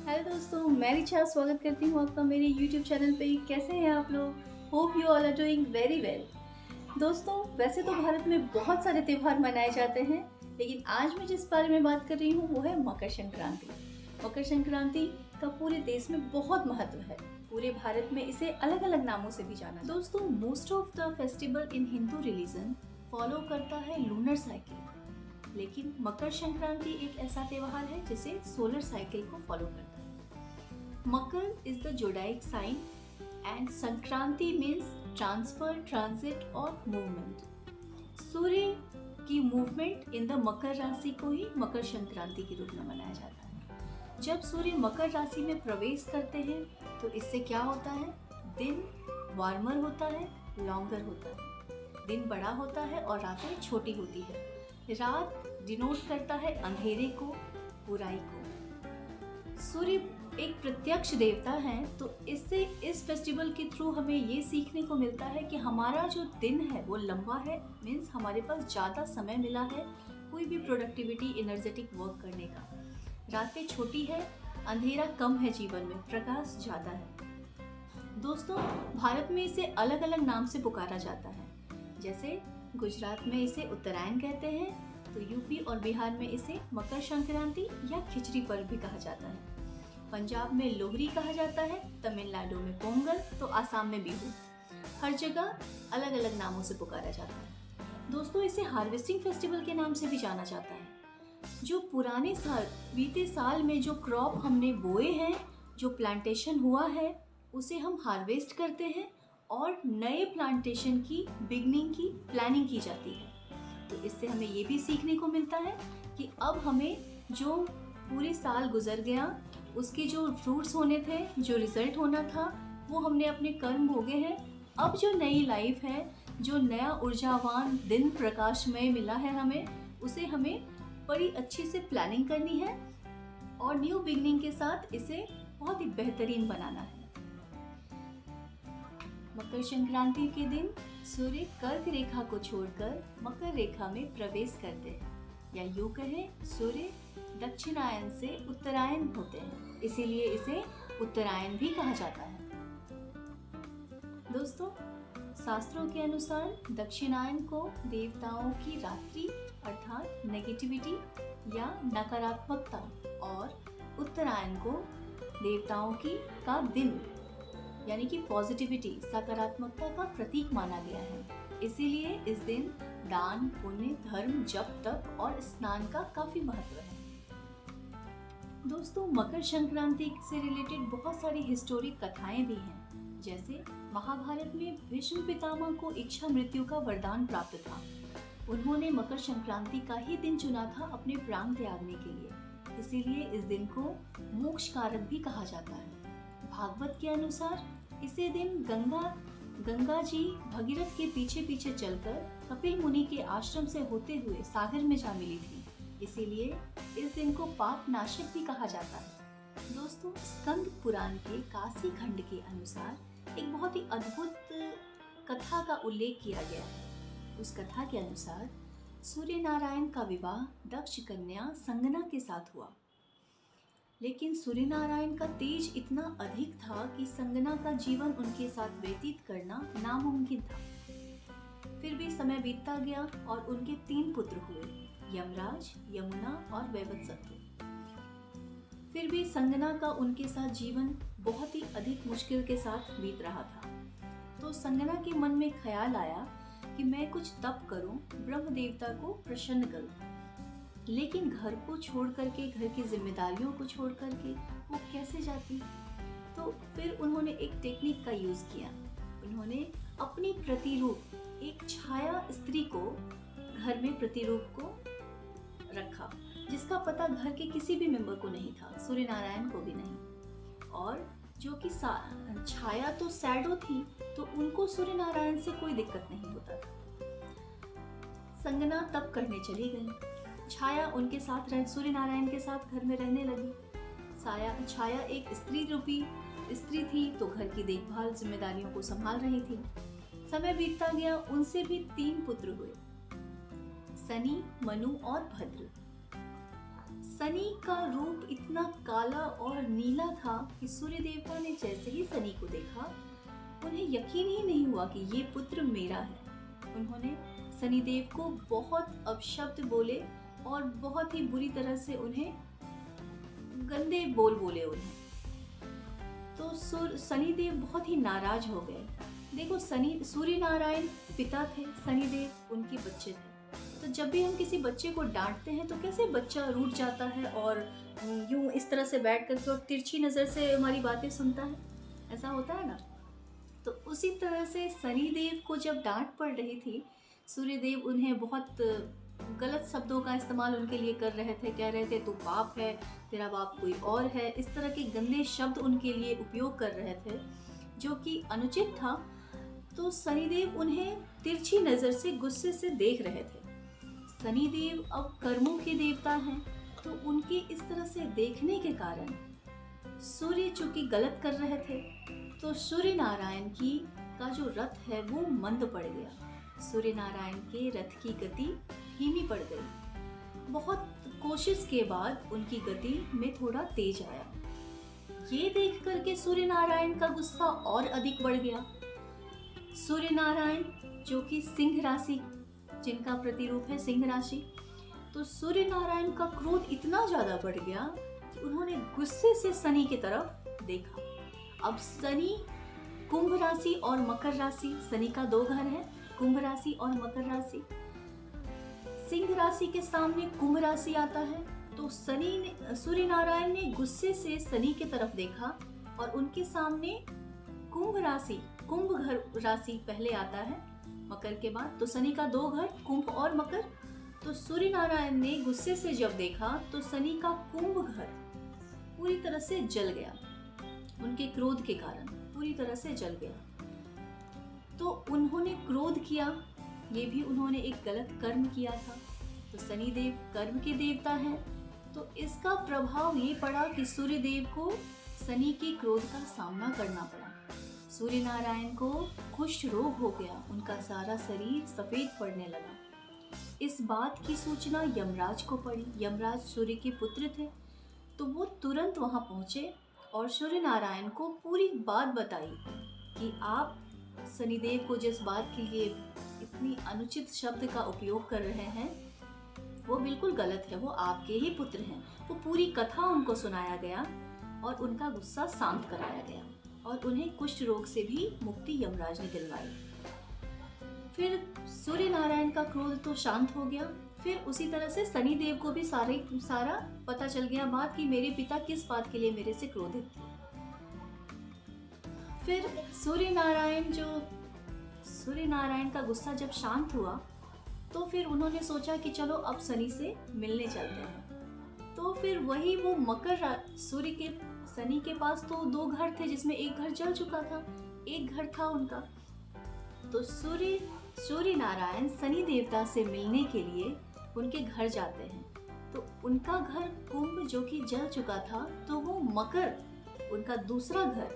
Hello दोस्तों, मैं रिचा स्वागत करती हूँ आपका मेरे YouTube चैनल पे। कैसे हैं आप लोग? Hope you all are doing very well. दोस्तों, वैसे तो भारत में बहुत सारे त्यौहार मनाए जाते हैं, लेकिन आज मैं जिस बारे में बात कर रही हूँ वो है मकर संक्रांति। मकर संक्रांति का पूरे देश में बहुत महत्व है। पूरे भारत में इसे अलग अलग नामों से भी जाना जाता है। दोस्तों, most of the festival in Hindu religion follow करता है लूनर साइकिल, लेकिन मकर संक्रांति एक ऐसा त्योहार है जिसे सोलर साइकिल को फॉलो करता है। Makar is the zodiac sign and Sankranti means transfer, transit और मूवमेंट। सूर्य की मूवमेंट इन द मकर राशि को ही मकर संक्रांति के रूप में मनाया जाता है। जब सूर्य मकर राशि में प्रवेश करते हैं तो इससे क्या होता है? दिन वार्मर होता है, लॉन्गर होता है। दिन बड़ा होता है और रातें छोटी होती है। रात डिनोट करता है अंधेरे को, बुराई को। सूर्य एक प्रत्यक्ष देवता है, तो इससे इस फेस्टिवल के थ्रू हमें ये सीखने को मिलता है कि हमारा जो दिन है वो लंबा है, मीन्स हमारे पास ज़्यादा समय मिला है कोई भी प्रोडक्टिविटी, एनर्जेटिक वर्क करने का। रातें छोटी है, अंधेरा कम है, जीवन में प्रकाश ज़्यादा है। दोस्तों, भारत में इसे अलग अलग नाम से पुकारा जाता है। जैसे गुजरात में इसे उत्तरायण कहते हैं, तो यूपी और बिहार में इसे मकर संक्रांति या खिचड़ी पर्व भी कहा जाता है। पंजाब में लोहरी कहा जाता है, तमिलनाडु में पोंगल, तो आसाम में बिहू। हर जगह अलग अलग नामों से पुकारा जाता है। दोस्तों, इसे हार्वेस्टिंग फेस्टिवल के नाम से भी जाना जाता है। जो पुराने साल, बीते साल में जो क्रॉप हमने बोए हैं, जो प्लांटेशन हुआ है, उसे हम हार्वेस्ट करते हैं और नए प्लांटेशन की बिगनिंग की प्लानिंग की जाती है। तो इससे हमें ये भी सीखने को मिलता है कि अब हमें जो पूरे साल गुजर गया, उसके जो फ्रूट्स होने थे, जो रिजल्ट होना था, वो हमने अपने कर्म भोगे हैं। अब जो नई लाइफ है, जो नया ऊर्जावान दिन प्रकाशमय मिला है हमें, उसे हमें बड़ी अच्छी से प्लानिंग करनी है और न्यू बिगनिंग के साथ इसे बहुत ही बेहतरीन बनाना है। मकर संक्रांति के दिन सूर्य कर्क रेखा को छोड़कर मकर रेखा में प्रवेश करते हैं, या यूं कहें सूर्य दक्षिणायन से उत्तरायण होते हैं, इसीलिए इसे उत्तरायण भी कहा जाता है। दोस्तों, शास्त्रों के अनुसार दक्षिणायन को देवताओं की रात्रि अर्थात नेगेटिविटी या नकारात्मकता, और उत्तरायण को देवताओं का दिन यानी कि पॉजिटिविटी, सकारात्मकता का प्रतीक माना गया है। इसीलिए इस दिन दान, पुण्य, धर्म, जप, तप और स्नान का काफी महत्व है। दोस्तों, मकर संक्रांति से रिलेटेड बहुत सारी हिस्टोरिक कथाएं भी हैं। जैसे महाभारत में भीष्म पितामह को इच्छा मृत्यु का वरदान प्राप्त था। उन्होंने मकर संक्रांति का ही दिन चुना था अपने प्राण त्यागने के लिए, इसीलिए इस दिन को मोक्ष कारक भी कहा जाता है। भागवत के अनुसार इसे दिन गंगा जी भगीरथ के पीछे पीछे चलकर कपिल मुनि के आश्रम से होते हुए सागर में जा मिली थी, इसीलिए इस दिन को पाप नाशक भी कहा जाता है। दोस्तों, स्कंद पुराण के काशी खंड के अनुसार एक बहुत ही अद्भुत कथा का उल्लेख किया गया है। उस कथा के अनुसार सूर्य नारायण का विवाह दक्ष कन्या संगना के साथ हुआ, लेकिन सूर्य नारायण का तेज इतना अधिक था कि संगना का जीवन उनके साथ व्यतीत करना नामुमकिन था। फिर भी समय बीतता गया और उनके 3 पुत्र हुए, यमराज, यमुना और वैवत्सत्व। फिर भी संगना का उनके साथ जीवन बहुत ही अधिक मुश्किल के साथ बीत रहा था। तो संगना के मन में ख्याल आया कि मैं कुछ तप करूं, ब्रह्म देवता को प्रसन्न करूं। लेकिन घर को छोड़ करके, घर की जिम्मेदारियों को छोड़ करके वो कैसे जाती? तो फिर उन्होंने एक टेक्निक का यूज किया। उन्होंने अपनी प्रतिरूप, एक छाया स्त्री को घर में प्रतिरूप को रखा, जिसका पता घर के किसी भी मेंबर को नहीं था, सूर्य नारायण को भी नहीं। और जो कि छाया तो शैडो थी, तो उनको सूर्य नारायण से कोई दिक्कत नहीं होता था। संगना तप करने चली गई। छाया उनके साथ सूर्य नारायण के साथ घर में रहने लगी। छाया एक स्त्री रूपी स्त्री थी, तो घर की देखभाल, जिम्मेदारियों को संभाल रही थी। समय बीतता गया, उनसे भी 3 पुत्र हुए, शनि, मनु और भद्र। सनी का रूप इतना काला और नीला था कि सूर्य देवता ने जैसे ही सनी को देखा, उन्हें यकीन ही नहीं हुआ कि ये पुत्र मेरा है। उन्होंने शनिदेव को बहुत अपशब्द बोले और बहुत ही बुरी तरह से उन्हें गंदे बोल बोले उन्हें। तो शनिदेव बहुत ही नाराज हो गए। देखो, सूर्य नारायण पिता थे, शनिदेव उनके बच्चे थे। तो जब भी हम किसी बच्चे को डांटते हैं तो कैसे बच्चा रूठ जाता है और यूं इस तरह से बैठ करके और तिरछी नज़र से हमारी बातें सुनता है, ऐसा होता है ना। तो उसी तरह से शनिदेव को जब डांट पड़ रही थी, सूर्यदेव उन्हें बहुत गलत शब्दों का इस्तेमाल उनके लिए कर रहे थे। कह रहे थे तू पाप है, तेरा बाप कोई और है, इस तरह के गंदे शब्द उनके लिए उपयोग कर रहे थे जो कि अनुचित था। तो शनिदेव उन्हें तिरछी नज़र से गुस्से से देख रहे थे। शनिदेव अब कर्मों के देवता हैं, तो उनके इस तरह से देखने के कारण सूर्य चूंकि गलत कर रहे थे, तो सूर्य नारायण का जो रथ है वो मंद पड़ गया। सूर्य नारायण के रथ की गति धीमी पड़ गई। बहुत कोशिश के बाद उनकी गति में थोड़ा तेज आया। ये देख करके सूर्य नारायण का गुस्सा और अधिक बढ़ गया। सूर्य नारायण जो कि सिंह राशि, जिनका प्रतिरूप है सिंह राशि, तो सूर्य नारायण का क्रोध इतना ज्यादा बढ़ गया कि उन्होंने गुस्से से शनि की तरफ देखा। अब शनि कुंभ राशि और मकर राशि, शनि का 2 घर है, कुंभ राशि और मकर राशि। सिंह राशि के सामने कुंभ राशि आता है, तो सूर्य नारायण ने गुस्से से शनि की तरफ देखा और उनके सामने कुंभ घर राशि पहले आता है मकर के बाद। तो शनि का 2 घर कुंभ और मकर। तो सूर्य नारायण ने गुस्से से जब देखा तो शनि का कुंभ घर पूरी तरह से जल गया, उनके क्रोध के कारण पूरी तरह से जल गया। तो उन्होंने क्रोध किया, ये भी उन्होंने एक गलत कर्म किया था। तो शनिदेव कर्म के देवता हैं, तो इसका प्रभाव ये पड़ा कि सूर्य देव को शनि के क्रोध का सामना करना पड़ा। सूर्य नारायण को कुष्ठ रोग हो गया, उनका सारा शरीर सफेद पड़ने लगा। इस बात की सूचना यमराज को पड़ी। यमराज सूर्य के पुत्र थे, तो वो तुरंत वहां पहुंचे और सूर्य नारायण को पूरी बात बताई कि आप शनिदेव को जिस बात के लिए इतनी अनुचित शब्द का उपयोग कर रहे हैं वो बिल्कुल गलत है, वो आपके ही पुत्र हैं। वो पूरी कथा उनको सुनाया गया और उनका गुस्सा शांत कराया गया और उन्हें कुष्ठ रोग से भी मुक्ति यमराज ने दिलवाई। फिर सूर्य नारायण का क्रोध तो शांत हो गया। फिर उसी तरह से शनिदेव को भी सारा पता चल गया बात कि मेरे पिता किस बात के लिए मेरे से क्रोधित थे। फिर सूर्य नारायण का गुस्सा जब शांत हुआ तो फिर उन्होंने सोचा कि चलो अब शनि से मिलने चलते हैं। तो फिर वही वो शनि के पास तो 2 घर थे, जिसमें एक घर जल चुका था, एक घर था उनका। तो सूर्य नारायण शनि देवता से मिलने के लिए उनके घर जाते हैं। तो उनका घर कुंभ जो कि जल चुका था, तो वो उनका दूसरा घर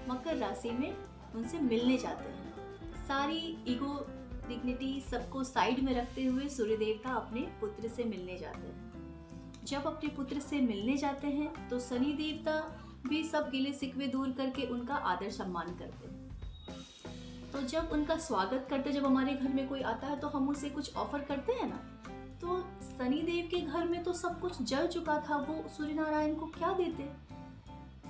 मकर राशि में उनसे मिलने जाते हैं। सारी ईगो डिग्निटी सबको साइड में रखते हुए सूर्य देवता अपने पुत्र से मिलने जाते हैं। जब अपने पुत्र से मिलने जाते हैं तो शनि देवता भी सब गिले शिकवे दूर करके उनका आदर सम्मान करते हैं। तो जब उनका स्वागत करते, जब हमारे घर में कोई आता है तो हम उसे कुछ ऑफर करते हैं ना, तो शनि देव के घर में तो सब कुछ जल चुका था, वो सूर्य नारायण को क्या देते।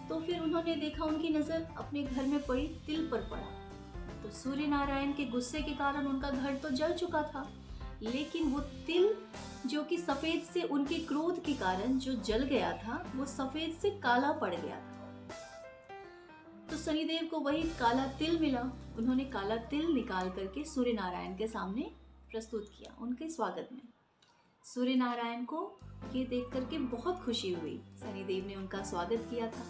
तो फिर उन्होंने देखा उनकी नजर अपने घर में पड़ी, तिल पर पड़ा। तो सूर्य नारायण के गुस्से के कारण उनका घर तो जल चुका था, लेकिन वो तिल जो कि सफेद से उनके क्रोध के कारण जो जल गया था, वो सफेद से काला पड़ गया था। तो शनिदेव को वही काला तिल मिला। उन्होंने काला तिल निकाल करके सूर्य नारायण के सामने प्रस्तुत किया उनके स्वागत में। सूर्य नारायण को ये देख करके बहुत खुशी हुई, शनिदेव ने उनका स्वागत किया था।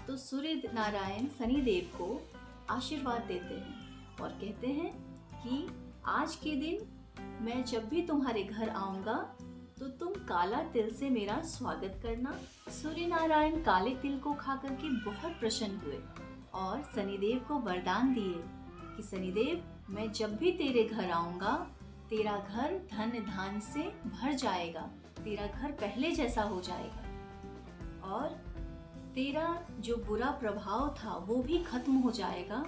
तो सूर्य नारायण शनिदेव को आशीर्वाद देते हैं और कहते हैं कि आज के दिन मैं जब भी तुम्हारे घर आऊंगा तो तुम काला तिल से मेरा स्वागत करना। सूर्य नारायण काले तिल को खा करके बहुत प्रसन्न हुए और शनिदेव को वरदान दिए कि शनिदेव, मैं जब भी तेरे घर आऊंगा तेरा घर धन धान्य से भर जाएगा, तेरा घर पहले जैसा हो जाएगा और तेरा जो बुरा प्रभाव था वो भी खत्म हो जाएगा।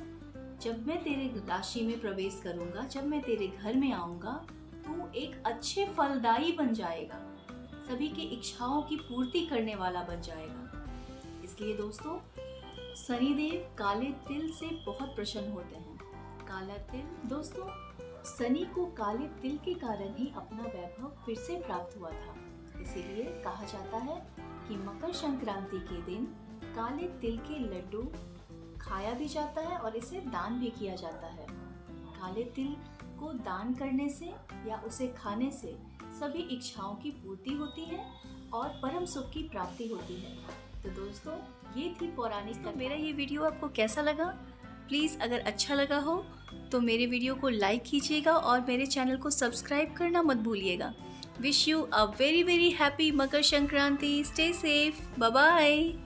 जब मैं तेरे राशि में प्रवेश करूंगा, जब मैं तेरे घर में आऊंगा, तू एक अच्छे फलदायी बन जाएगा, सभी की इच्छाओं की पूर्ति करने वाला बन जाएगा। इसलिए दोस्तों, शनिदेव काले तिल से बहुत प्रसन्न होते हैं। काला तिल दोस्तों, शनि को काले तिल के कारण ही अपना वैभव फिर से प्राप्त हुआ था। इसीलिए कहा जाता है कि मकर संक्रांति के दिन काले तिल के लड्डू खाया भी जाता है और इसे दान भी किया जाता है। काले तिल को दान करने से या उसे खाने से सभी इच्छाओं की पूर्ति होती है और परम सुख की प्राप्ति होती है। तो दोस्तों, ये थी पौराणिक। मेरा ये वीडियो आपको कैसा लगा? प्लीज़ अगर अच्छा लगा हो तो मेरे वीडियो को लाइक कीजिएगा और मेरे चैनल को सब्सक्राइब करना मत भूलिएगा। Wish you a very very happy Makar Sankranti. Stay safe. Bye bye.